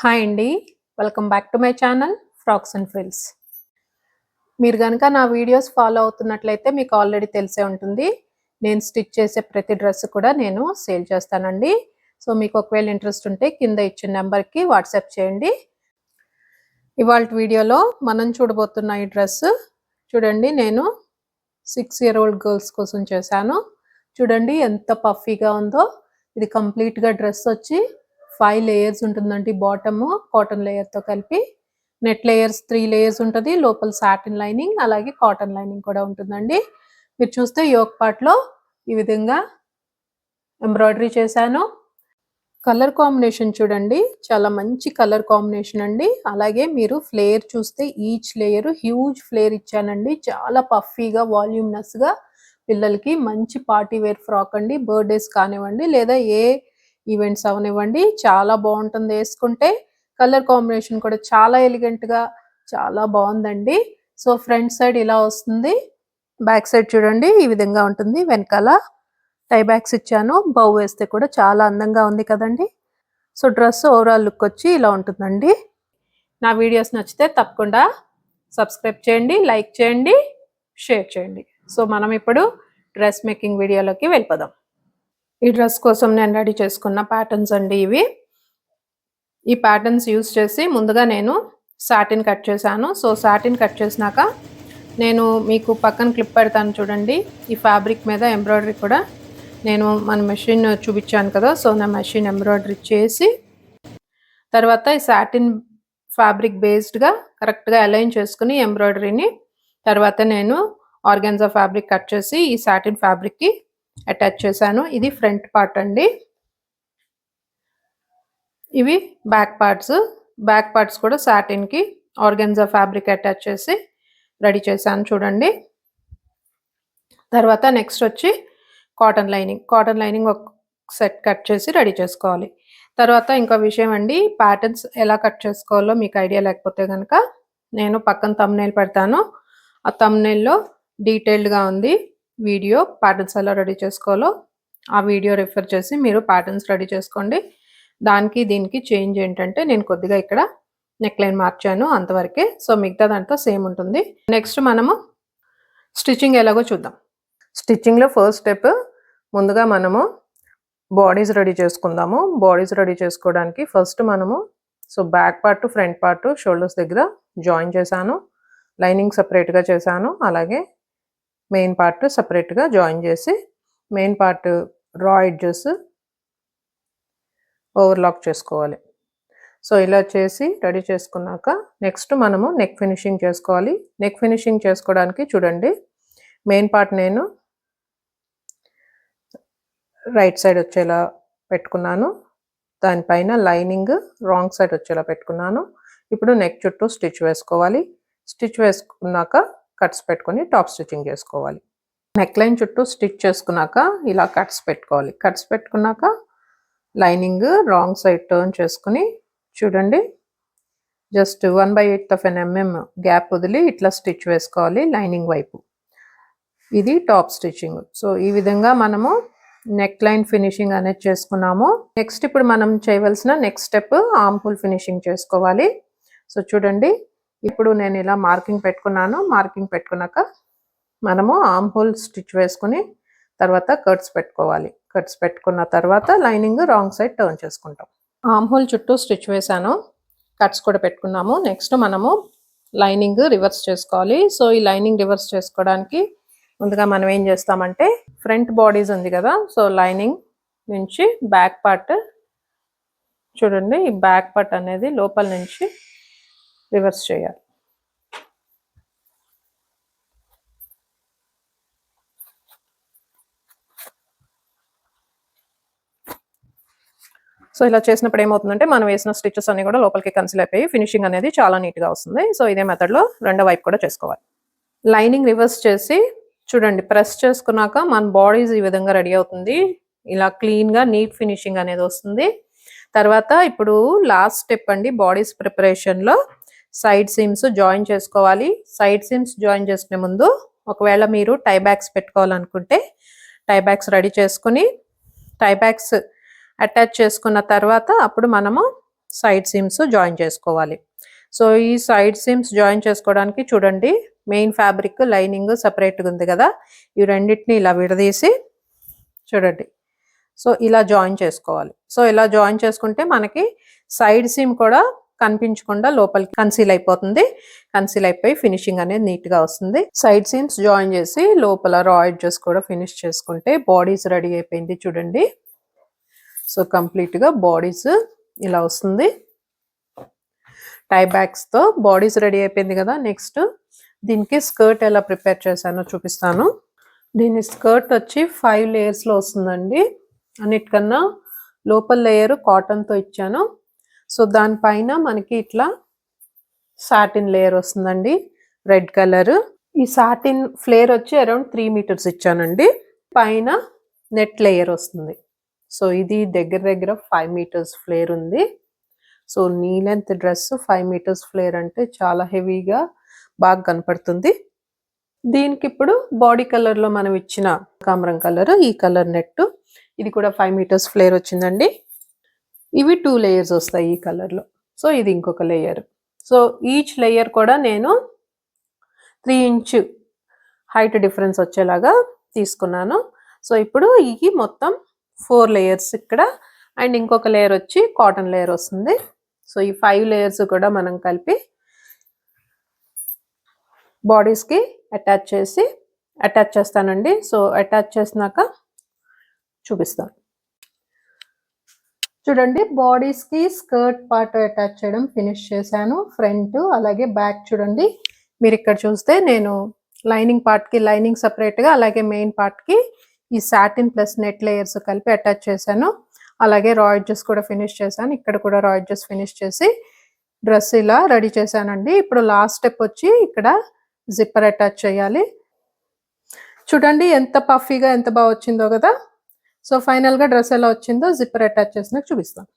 Hi అండి. Welcome back to my channel frocks and frills. మీరు గనక నా వీడియోస్ ఫాలో అవుతున్నట్లయితే మీకు ఆల్రెడీ తెలిసే ఉంటుంది. నేను స్టిచ్ చేసే ప్రతి డ్రెస్ కూడా నేను సేల్ చేస్తానండి. సో మీకు ఒకవేళ ఇంట్రెస్ట్ ఉంటే కింద ఇచ్చిన నెంబర్‌కి వాట్సాప్ చేయండి. ఇవాల్టి వీడియోలో మనం చూడబోతున్న ఈ డ్రెస్ చూడండి, నేను 6 ఇయర్ ఓల్డ్ గర్ల్స్ కోసం చేశాను. చూడండి ఎంత పఫీగా ఉందో. ఇది కంప్లీట్‌గా డ్రెస్ వచ్చి 5 లేయర్స్ ఉంటుందండి. బాటమ్ కాటన్ లేయర్‌తో కలిపి, నెట్ లేయర్స్ 3 లేయర్స్ ఉంటది. లోపల సాటిన్ లైనింగ్ అలాగే కాటన్ లైనింగ్ కూడా ఉంటుందండి. మీరు చూస్తే యోక్ పార్ట్‌లో ఈ విధంగా ఎంబ్రాయిడరీ చేశాను. కలర్ కాంబినేషన్ చూడండి, చాలా మంచి కలర్ కాంబినేషన్ అండి. అలాగే మీరు ఫ్లేర్ చూస్తే ఈచ్ లేయర్ హ్యూజ్ ఫ్లేర్ ఇచ్చానండి. చాలా పఫీగా వాల్యూమినస్‌గా పిల్లలకి మంచి పార్టీ వేర్ ఫ్రాక్ అండి. బర్త్‌డేస్ కానివ్వండి లేదా ఏ ఈవెంట్స్ అవనివ్వండి, చాలా బాగుంటుంది వేసుకుంటే. కలర్ కాంబినేషన్ కూడా చాలా ఎలిగెంట్‌గా చాలా బాగుందండి. సో ఫ్రంట్ సైడ్ ఇలా వస్తుంది, బ్యాక్ సైడ్ చూడండి ఈ విధంగా ఉంటుంది. వెనకాల టై బ్యాక్స్ ఇచ్చాను. బౌ వేస్తే కూడా చాలా అందంగా ఉంది కదండి. సో డ్రెస్ ఓవరాల్ లుక్ వచ్చి ఇలా ఉంటుందండి. నా వీడియోస్ నచ్చితే తప్పకుండా సబ్స్క్రైబ్ చేయండి, లైక్ చేయండి, షేర్ చేయండి. సో మనం ఇప్పుడు డ్రెస్ మేకింగ్ వీడియోలోకి వెళ్ళిపోదాం. ఈ డ్రెస్ కోసం నేను రెడీ చేసుకున్న ప్యాటర్న్స్ అండి ఇవి. ఈ ప్యాటర్న్స్ యూస్ చేసి ముందుగా నేను సాటిన్ కట్ చేశాను. సో సాటిన్ కట్ చేసినాక నేను మీకు పక్కన క్లిప్ పెడతాను చూడండి. ఈ ఫ్యాబ్రిక్ మీద ఎంబ్రాయిడరీ కూడా నేను మన మెషిన్ చూపించాను కదా. సో నా మెషిన్ ఎంబ్రాయిడరీ చేసి తర్వాత ఈ సాటిన్ ఫ్యాబ్రిక్ బేస్డ్గా కరెక్ట్గా అలైన్ చేసుకుని ఎంబ్రాయిడరీని తర్వాత నేను ఆర్గాన్జా ఫ్యాబ్రిక్ కట్ చేసి ఈ సాటిన్ ఫ్యాబ్రిక్కి అటాచ్ చేశాను. ఇది ఫ్రంట్ పార్ట్ అండి. ఇవి బ్యాక్ పార్ట్స్ కూడా సాటిన్కి ఆర్గాన్జా ఫ్యాబ్రిక్ అటాచ్ చేసి రెడీ చేశాను చూడండి. తర్వాత నెక్స్ట్ వచ్చి కాటన్ లైనింగ్ ఒక సెట్ కట్ చేసి రెడీ చేసుకోవాలి. తర్వాత ఇంకో విషయం అండి, ప్యాటర్న్స్ ఎలా కట్ చేసుకోవాలో మీకు ఐడియా లేకపోతే కనుక నేను పక్కన థంబ్నెయిల్ పెడతాను. ఆ థంబ్నెయిల్లో డీటెయిల్డ్గా ఉంది వీడియో, ప్యాటర్న్స్ ఎలా రెడీ చేసుకోవాలో. ఆ వీడియో రిఫర్ చేసి మీరు ప్యాటర్న్స్ రెడీ చేసుకోండి. దానికి దీనికి చేంజ్ ఏంటంటే నేను కొద్దిగా ఇక్కడ నెక్ లైన్ మార్చాను అంతవరకే. సో మిగతా దాంట్లో సేమ్ ఉంటుంది. నెక్స్ట్ మనము స్టిచ్చింగ్ ఎలాగో చూద్దాం. స్టిచ్చింగ్లో ఫస్ట్ స్టెప్ ముందుగా మనము బాడీస్ రెడీ చేసుకుందాము. బాడీస్ రెడీ చేసుకోవడానికి ఫస్ట్ మనము back part front part shoulders దగ్గర జాయిన్ చేశాను. లైనింగ్ సపరేట్గా చేశాను. అలాగే మెయిన్ పార్ట్ సపరేట్గా జాయిన్ చేసి మెయిన్ పార్ట్ రా ఎడ్జెస్ ఓవర్లాక్ చేసుకోవాలి. సో ఇలా చేసి రెడీ చేసుకున్నాక నెక్స్ట్ మనము నెక్ ఫినిషింగ్ చేసుకోవాలి. నెక్ ఫినిషింగ్ చేసుకోవడానికి చూడండి, మెయిన్ పార్ట్ నేను రైట్ సైడ్ వచ్చేలా పెట్టుకున్నాను. దానిపైన లైనింగ్ రాంగ్ సైడ్ వచ్చేలా పెట్టుకున్నాను. ఇప్పుడు నెక్ చుట్టూ స్టిచ్ వేసుకోవాలి. స్టిచ్ వేసుకున్నాక కట్స్ పెట్టుకొని టాప్ స్టిచ్చింగ్ చేసుకోవాలి. నెక్ లైన్ చుట్టూ స్టిచ్ చేసుకున్నాక ఇలా కట్స్ పెట్టుకోవాలి. కట్స్ పెట్టుకున్నాక లైనింగ్ రాంగ్ సైడ్ టర్న్ చేసుకుని చూడండి, జస్ట్ 1/8 mm గ్యాప్ వదిలి ఇట్లా స్టిచ్ వేసుకోవాలి లైనింగ్ వైపు. ఇది టాప్ స్టిచ్చింగ్. సో ఈ విధంగా మనము నెక్ లైన్ ఫినిషింగ్ అనేది చేసుకున్నాము. నెక్స్ట్ ఇప్పుడు మనం చేయవలసిన next step arm whole finishing చేసుకోవాలి. సో చూడండి, ఇప్పుడు నేను ఇలా మార్కింగ్ పెట్టుకున్నాను. మార్కింగ్ పెట్టుకున్నాక మనము ఆర్మ్ హోల్ స్టిచ్ వేసుకుని తర్వాత కట్స్ పెట్టుకోవాలి. కట్స్ పెట్టుకున్న తర్వాత లైనింగ్ రాంగ్ సైడ్ టర్న్ చేసుకుంటాం. ఆర్మ్ హోల్ చుట్టూ స్టిచ్ వేసాను, కట్స్ కూడా పెట్టుకున్నాము. నెక్స్ట్ మనము లైనింగ్ రివర్స్ చేసుకోవాలి. సో ఈ లైనింగ్ రివర్స్ చేసుకోవడానికి ముందుగా మనం ఏం చేస్తామంటే ఫ్రంట్ బాడీస్ ఉంది కదా, సో లైనింగ్ నుంచి బ్యాక్ పార్ట్ చూడండి, ఈ బ్యాక్ పార్ట్ అనేది లోపల నుంచి రివర్స్ చేయాలి. సో ఇలా చేసినప్పుడు ఏమవుతుందంటే మనం వేసిన స్టిచెస్ అన్ని కూడా లోపలికి కన్సిల్ అయిపోయి ఫినిషింగ్ అనేది చాలా నీట్గా వస్తుంది. సో ఇదే మెథడ్లో రెండో వైపు కూడా చేసుకోవాలి. లైనింగ్ రివర్స్ చేసి చూడండి, ప్రెస్ చేసుకున్నాక మన బాడీస్ ఈ విధంగా రెడీ అవుతుంది. ఇలా క్లీన్గా నీట్ ఫినిషింగ్ అనేది వస్తుంది. తర్వాత ఇప్పుడు లాస్ట్ స్టెప్ అండి, బాడీస్ ప్రిపరేషన్లో సైడ్ సీమ్స్ జాయిన్ చేసుకోవాలి. సైడ్ సీమ్స్ జాయిన్ చేసుకునే ముందు ఒకవేళ మీరు టై బ్యాక్స్ పెట్టుకోవాలనుకుంటే టై బ్యాక్స్ రెడీ చేసుకుని టై బ్యాక్స్ అటాచ్ చేసుకున్న తర్వాత అప్పుడు మనము సైడ్ సీమ్స్ జాయిన్ చేసుకోవాలి. సో ఈ సైడ్ సీమ్స్ జాయిన్ చేసుకోవడానికి చూడండి, మెయిన్ ఫ్యాబ్రిక్ లైనింగ్ సపరేట్గా ఉంది కదా, ఈ రెండింటిని ఇలా విడదీసి చూడండి, సో ఇలా జాయిన్ చేసుకోవాలి. సో ఇలా జాయిన్ చేసుకుంటే మనకి సైడ్ సీమ్ కూడా కనిపించకుండా లోపలికి కన్సీల్ అయిపోతుంది. కన్సీల్ అయిపోయి ఫినిషింగ్ అనేది నీట్గా వస్తుంది. సైడ్ సీమ్స్ జాయిన్ చేసి లోపల రా ఎడ్జెస్ కూడా ఫినిష్ చేసుకుంటే బాడీస్ రెడీ అయిపోయింది చూడండి. సో కంప్లీట్గా బాడీస్ ఇలా వస్తుంది. టై బ్యాగ్స్తో బాడీస్ రెడీ అయిపోయింది కదా. నెక్స్ట్ దీనికి స్కర్ట్ ఎలా ప్రిపేర్ చేశానో చూపిస్తాను. దీని స్కర్ట్ వచ్చి 5 లేయర్స్లో వస్తుందండి. అన్నిటికన్నా లోపల లేయర్ కాటన్తో ఇచ్చాను. సో దానిపైన మనకి ఇట్లా సాటిన్ లేయర్ వస్తుందండి, రెడ్ కలర్. ఈ సాటిన్ ఫ్లేర్ వచ్చి అరౌండ్ 3 మీటర్స్ ఇచ్చానండి. పైన నెట్ లేయర్ వస్తుంది. సో ఇది దగ్గర 5 మీటర్స్ ఫ్లేర్ ఉంది. So knee length dress 5 metres flare అంటే చాలా హెవీగా బాగా కనపడుతుంది. దీనికి ఇప్పుడు బాడీ కలర్లో మనం ఇచ్చిన కామరం కలర్, ఈ కలర్ నెట్, ఇది కూడా 5 మీటర్స్ ఫ్లేర్ వచ్చిందండి. ఇవి 2 లేయర్స్ వస్తాయి ఈ కలర్లో. సో ఇది ఇంకొక లేయర్. సో ఈచ్ లేయర్ కూడా నేను 3 ఇంచ్ హైట్ డిఫరెన్స్ వచ్చేలాగా తీసుకున్నాను. సో ఇప్పుడు ఈ మొత్తం 4 లేయర్స్ ఇక్కడ, అండ్ ఇంకొక లేయర్ వచ్చి కాటన్ లేయర్ వస్తుంది. సో ఈ 5 లేయర్స్ కూడా మనం కలిపి బాడీస్కి అటాచ్ చేస్తానండి. సో అటాచ్ చేసినాక చూపిస్తాను. చూడండి, బాడీస్కి స్కర్ట్ పార్ట్ అటాచ్ చేయడం ఫినిష్ చేశాను. ఫ్రంట్ అలాగే బ్యాక్ చూడండి. మీరు ఇక్కడ చూస్తే నేను లైనింగ్ పార్ట్కి లైనింగ్ సపరేట్గా, అలాగే మెయిన్ పార్ట్కి ఈ సాటిన్ ప్లస్ నెట్ లేయర్స్ కలిపి అటాచ్ చేశాను. అలాగే రా ఎడ్జెస్ కూడా ఫినిష్ చేశాను. ఇక్కడ కూడా రా ఎడ్జెస్ ఫినిష్ చేసి డ్రెస్ ఇలా రెడీ చేశానండి. ఇప్పుడు లాస్ట్ స్టెప్ వచ్చి ఇక్కడ జిప్పర్ అటాచ్ చేయాలి. చూడండి ఎంత పఫీగా ఎంత బాగా వచ్చిందో కదా. సో ఫైనల్గా డ్రెస్ ఎలా వచ్చిందో జిప్పర్ అటాచ్ చేసినాక చూపిస్తాను.